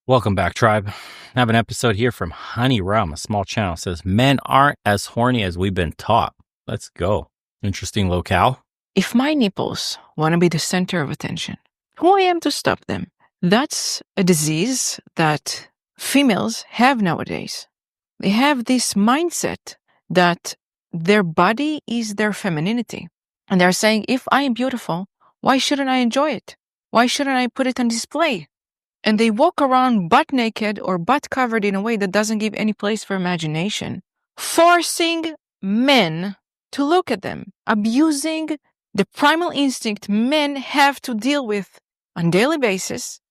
Welcome back, tribe. I have an episode here from Honey Rum, a small channel. It says, men aren't as horny as we've been taught. Let's go. Interesting locale. If my nipples want to be the center of attention, who I am to stop them? That's a disease that females have nowadays. They have this mindset that their body is their femininity. And they're saying, if I am beautiful, why shouldn't I enjoy it? Why shouldn't I put it on display? And they walk around butt naked or butt covered in a way that doesn't give any place for imagination, forcing men to look at them, abusing the primal instinct men have to deal with on a daily basis,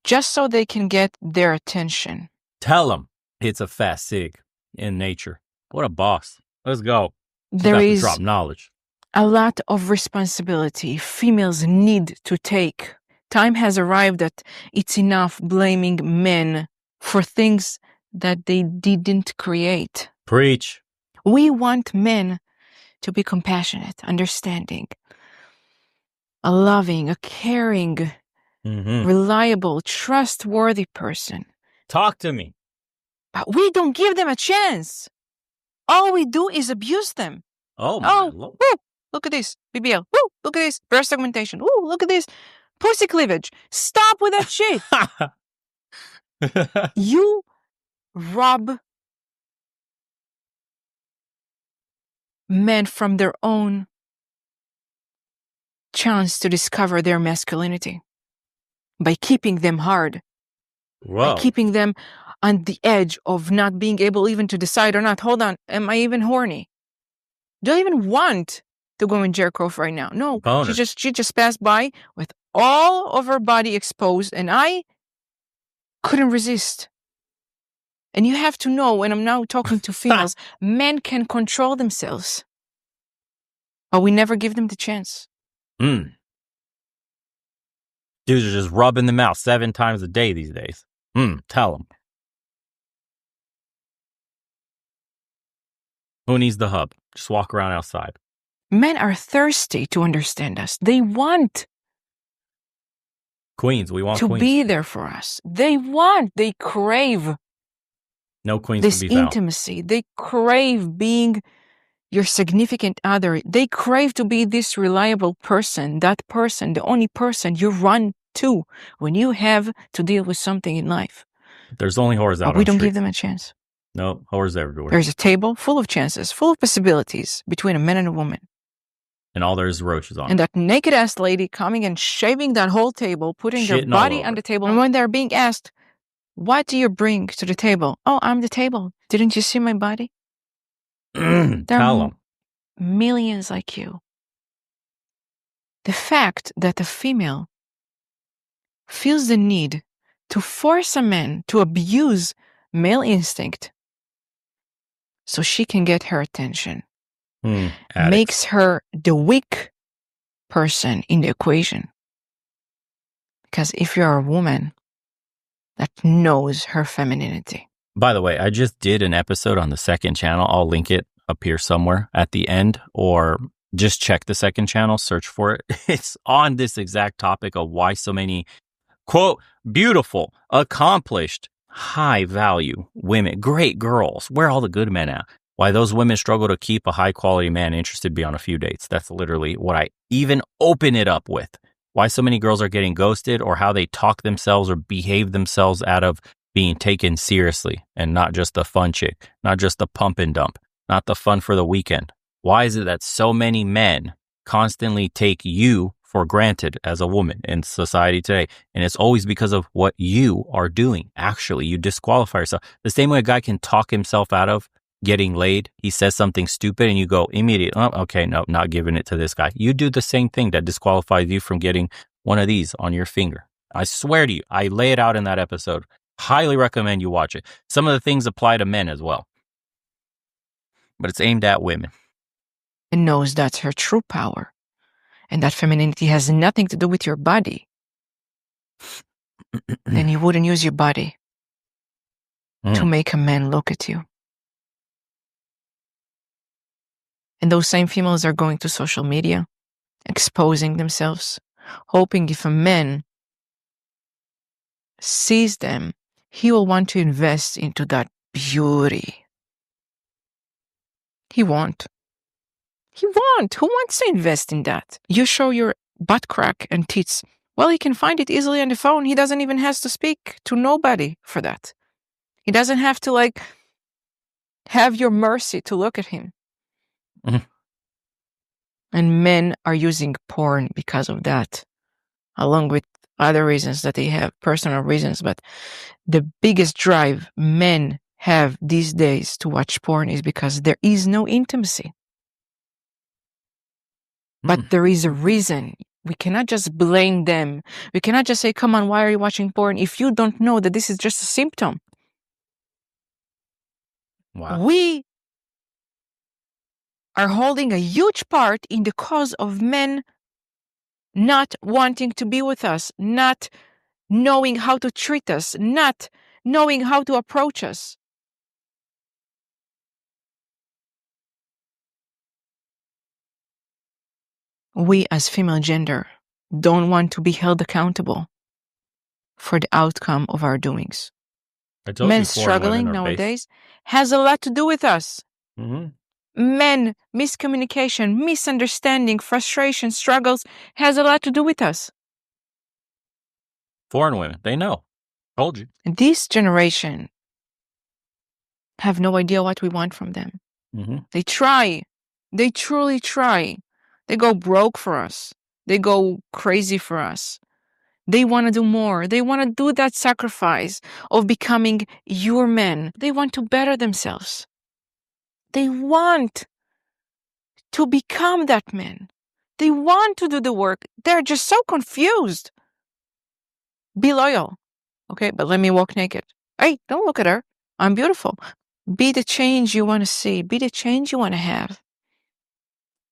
just so they can get their attention. Tell them it's a fast sig in nature. What a boss. Let's go. There is drop knowledge. A lot of responsibility females need to take. Time has arrived that it's enough blaming men for things that they didn't create. Preach. We want men to be compassionate, understanding, a loving, a caring, reliable, trustworthy person. Talk to me. But we don't give them a chance. All we do is abuse them. Oh, my Lord. Woo, look at this. BBL. Woo, look at this. Breast augmentation. Woo, look at this. Pussy cleavage. Stop with that shit. You rob men from their own chance to discover their masculinity by keeping them hard, Whoa. by keeping them on the edge of not being able even to decide or not. Hold on, am I even horny? Do I even want to go in jerk off right now? No, Boner. she just passed by with all of her body exposed, and I couldn't resist. And you have to know, when I'm now talking to females, men can control themselves, but we never give them the chance. Dudes are just rubbing them out 7 times a day these days. Tell them. Who needs the hub? Just walk around outside. Men are thirsty to understand us. They want queens. We want to queens. be there for us. They crave no queens this to be found. intimacy. They crave being your significant other. They crave to be this reliable person, that person, the only person you run to when you have to deal with something in life. There's only whores out but we on don't the give them a chance. No, whores everywhere. There's a table full of chances, full of possibilities between a man and a woman. And all there's roaches on. And that naked ass lady coming and shaving that whole table, putting their body on the table. And when they're being asked, what do you bring to the table? Oh, I'm the table. Didn't you see my body? Tell them. Millions like you. The fact that a female feels the need to force a man to abuse male instinct so she can get her attention makes her the weak person in the equation. Because if you're a woman that knows her femininity. By the way, I just did an episode on the second channel. I'll link it up here somewhere at the end, or just check the second channel, search for it. It's on this exact topic of why so many, quote, beautiful, accomplished, high value women, great girls, where are all the good men at? Why those women struggle to keep a high quality man interested beyond a few dates. That's literally what I even open it up with. Why so many girls are getting ghosted, or how they talk themselves or behave themselves out of being taken seriously, and not just the fun chick, not just the pump and dump, not the fun for the weekend. Why is it that so many men constantly take you for granted as a woman in society today? And it's always because of what you are doing. Actually, you disqualify yourself. The same way a guy can talk himself out of getting laid, he says something stupid and you go immediately, oh, okay, no, not giving it to this guy. You do the same thing that disqualifies you from getting one of these on your finger. I swear to you, I lay it out in that episode. Highly recommend you watch it. Some of the things apply to men as well, but it's aimed at women. And knows that's her true power, and that femininity has nothing to do with your body. Then you wouldn't use your body to make a man look at you. And those same females are going to social media, exposing themselves, hoping if a man sees them, he will want to invest into that beauty. He won't. He won't. Who wants to invest in that? You show your butt crack and tits. Well, he can find it easily on the phone. He doesn't even have to speak to nobody for that. He doesn't have to have your mercy to look at him. Mhm. And men are using porn because of that, along with other reasons that they have, personal reasons. But the biggest drive men have these days to watch porn is because there is no intimacy. But there is a reason. We cannot just blame them. We cannot just say, come on, why are you watching porn? If you don't know that this is just a symptom. Wow. We are holding a huge part in the cause of men not wanting to be with us, not knowing how to treat us, not knowing how to approach us. We as female gender don't want to be held accountable for the outcome of our doings. I told Men you foreign women struggling are nowadays has a lot to do with us. Mm-hmm. Men, miscommunication, misunderstanding, frustration, struggles has a lot to do with us. Foreign women, they know. Told you. This generation have no idea what we want from them. Mm-hmm. They try. They truly try. They go broke for us. They go crazy for us. They want to do more. They want to do that sacrifice of becoming your men. They want to better themselves. They want to become that man. They want to do the work. They're just so confused. Be loyal. Okay, but let me walk naked. Hey, don't look at her. I'm beautiful. Be the change you want to see. Be the change you want to have.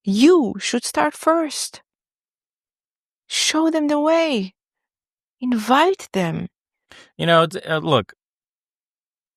You should start first. Show them the way. Invite them. You know, look,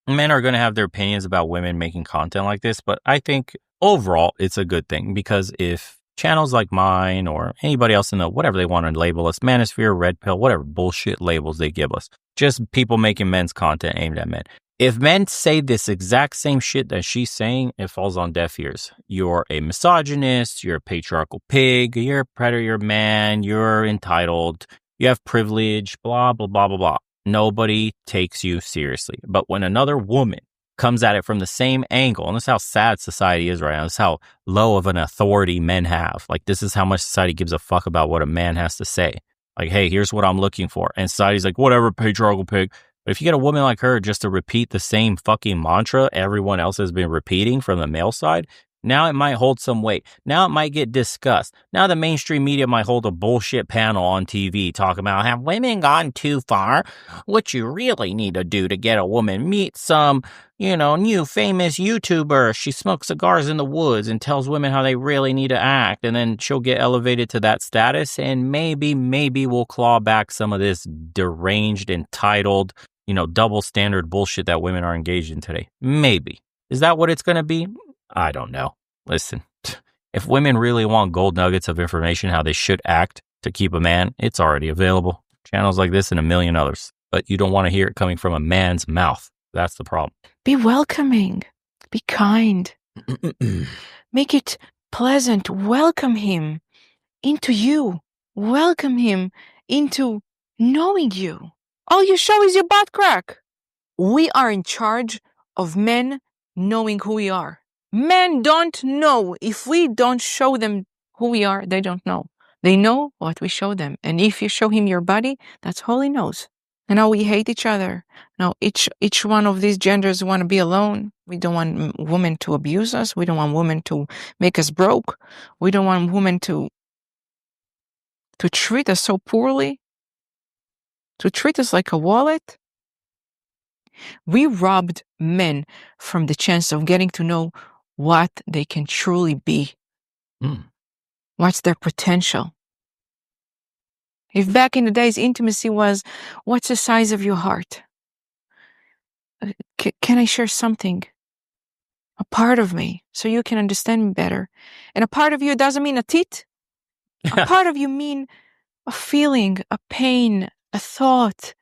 men are going to have their opinions about women making content like this, but I think overall it's a good thing, because if channels like mine or anybody else in the whatever they want to label us, manosphere, red pill, whatever bullshit labels they give us, just people making men's content aimed at men. If men say this exact same shit that she's saying, it falls on deaf ears. You're a misogynist, you're a patriarchal pig, you're a predator, you're a man, you're entitled, you have privilege, blah, blah, blah, blah, blah. Nobody takes you seriously. But when another woman comes at it from the same angle, and this is how sad society is right now, this is how low of an authority men have. Like, this is how much society gives a fuck about what a man has to say. Like, hey, here's what I'm looking for. And society's like, whatever, patriarchal pig. But if you get a woman like her just to repeat the same fucking mantra everyone else has been repeating from the male side, now it might hold some weight. Now it might get discussed. Now the mainstream media might hold a bullshit panel on TV talking about, have women gone too far? What you really need to do to get a woman, meet some, new famous YouTuber. She smokes cigars in the woods and tells women how they really need to act. And then she'll get elevated to that status. And maybe we'll claw back some of this deranged, entitled, double standard bullshit that women are engaged in today. Maybe. Is that what it's going to be? I don't know. Listen, if women really want gold nuggets of information how they should act to keep a man, it's already available. Channels like this and a million others. But you don't want to hear it coming from a man's mouth. That's the problem. Be welcoming. Be kind. Make it pleasant. Welcome him into you. Welcome him into knowing you. All you show is your butt crack. We are in charge of men knowing who we are. Men don't know. If we don't show them who we are, they don't know. They know what we show them. And if you show him your body, that's all he knows. And now we hate each other. Now each one of these genders want to be alone. We don't want women to abuse us. We don't want women to make us broke. We don't want women to treat us so poorly, to treat us like a wallet. We robbed men from the chance of getting to know what they can truly be. What's their potential? If back in the days intimacy was, what's the size of your heart? Can I share something? A part of me, so you can understand me better. And a part of you doesn't mean a tit. A part of you mean a feeling, a pain, a thought,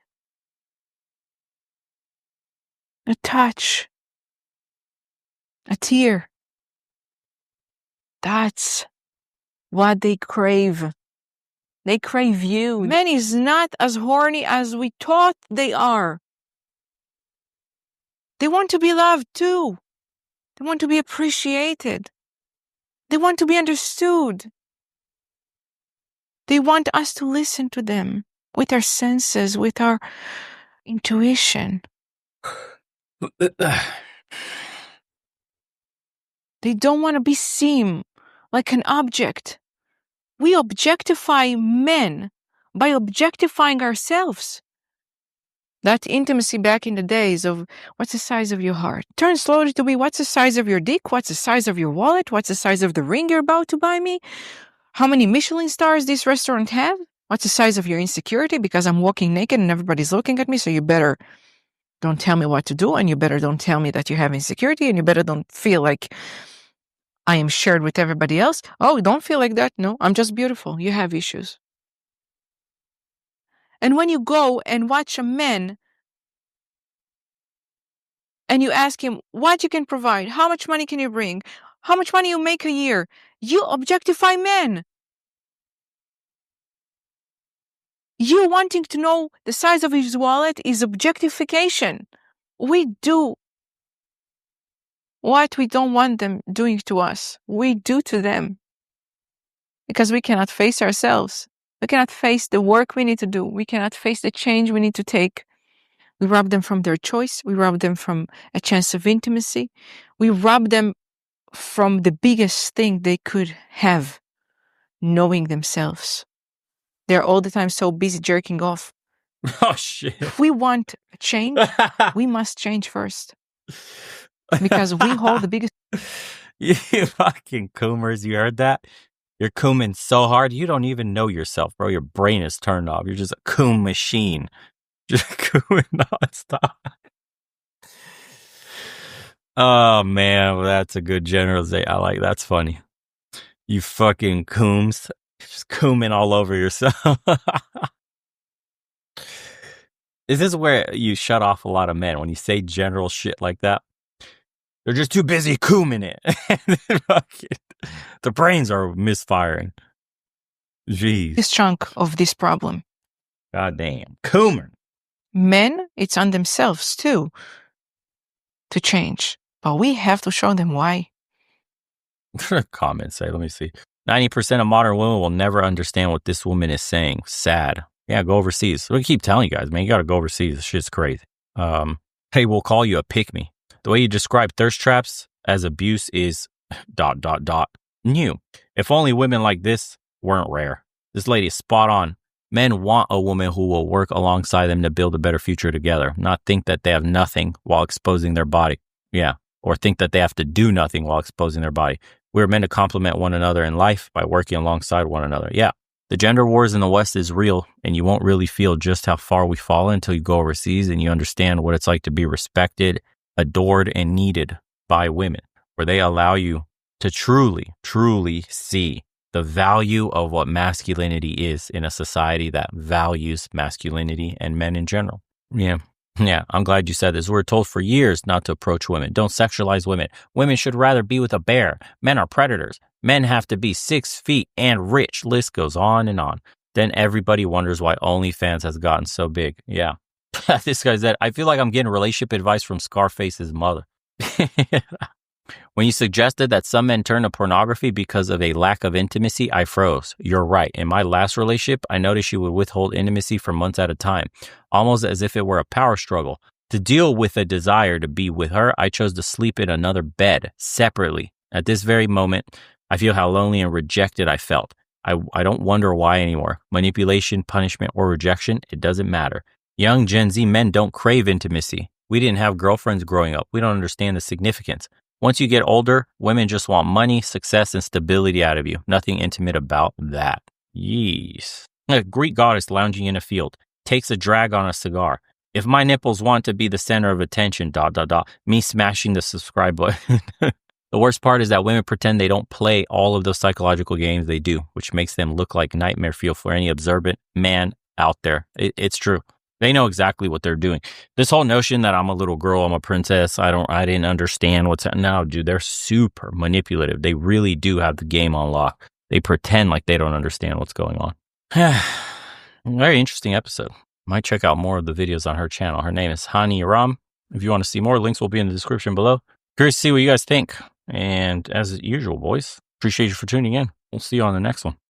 a touch, a tear. That's what they crave. They crave you. Men is not as horny as we thought they are. They want to be loved too. They want to be appreciated. They want to be understood. They want us to listen to them with our senses, with our intuition. They don't want to be seen like an object. We objectify men by objectifying ourselves. That intimacy back in the days of what's the size of your heart turns slowly to be what's the size of your dick, what's the size of your wallet, what's the size of the ring you're about to buy me, how many Michelin stars this restaurant have, what's the size of your insecurity because I'm walking naked and everybody's looking at me, so you better don't tell me what to do, and you better don't tell me that you have insecurity, and you better don't feel like I am shared with everybody else. Oh, don't feel like that. No, I'm just beautiful. You have issues. And when you go and watch a man and you ask him what you can provide, how much money can you bring, how much money you make a year, you objectify men. You wanting to know the size of his wallet is objectification. We do what we don't want them doing to us. We do to them because we cannot face ourselves. We cannot face the work we need to do. We cannot face the change we need to take. We rob them from their choice. We rob them from a chance of intimacy. We rob them from the biggest thing they could have, knowing themselves. They're all the time so busy jerking off. Oh, shit. If we want change, we must change first. Because we hold the biggest... You fucking coomers, you heard that? You're cooming so hard, you don't even know yourself, bro. Your brain is turned off. You're just a coom machine. Just cooming nonstop. Oh, man, well, that's a good generalization. I like that's funny. You fucking cooms. Just cooming all over yourself. Is this where you shut off a lot of men when you say general shit like that? They're just too busy cooming it. The brains are misfiring. Jeez. This chunk of this problem. Goddamn. Coomer. Men, it's on themselves too to change. But we have to show them why. Comments say, let me see. 90% of modern women will never understand what this woman is saying. Sad. Yeah, go overseas. We keep telling you guys, man, you got to go overseas. This shit's crazy. Hey, we'll call you a pick-me. The way you describe thirst traps as abuse is ... new. If only women like this weren't rare. This lady is spot on. Men want a woman who will work alongside them to build a better future together, not think that they have nothing while exposing their body. Yeah. Or think that they have to do nothing while exposing their body. We're meant to complement one another in life by working alongside one another. Yeah. The gender wars in the West is real, and you won't really feel just how far we fall until you go overseas and you understand what it's like to be respected, adored, and needed by women, where they allow you to truly, truly see the value of what masculinity is in a society that values masculinity and men in general. Yeah, I'm glad you said this. We're told for years not to approach women. Don't sexualize women. Women should rather be with a bear. Men are predators. Men have to be 6 feet and rich. List goes on and on. Then everybody wonders why OnlyFans has gotten so big. Yeah. This guy said, I feel like I'm getting relationship advice from Scarface's mother. When you suggested that some men turn to pornography because of a lack of intimacy, I froze. You're right. In my last relationship, I noticed she would withhold intimacy for months at a time, almost as if it were a power struggle. To deal with a desire to be with her, I chose to sleep in another bed separately. At this very moment, I feel how lonely and rejected I felt. I don't wonder why anymore. Manipulation, punishment, or rejection, it doesn't matter. Young Gen Z men don't crave intimacy. We didn't have girlfriends growing up. We don't understand the significance. Once you get older, women just want money, success, and stability out of you. Nothing intimate about that. Yeesh. A Greek goddess lounging in a field takes a drag on a cigar. If my nipples want to be the center of attention, ... me smashing the subscribe button. The worst part is that women pretend they don't play all of those psychological games they do, which makes them look like nightmare fuel for any observant man out there. It's true. They know exactly what they're doing. This whole notion that I'm a little girl, I'm a princess, I didn't understand what's no, dude, they're super manipulative. They really do have the game on lock. They pretend like they don't understand what's going on. Very interesting episode. Might check out more of the videos on her channel. Her name is Hani Aram. If you want to see more, links will be in the description below. Curious to see what you guys think. And as usual, boys, appreciate you for tuning in. We'll see you on the next one.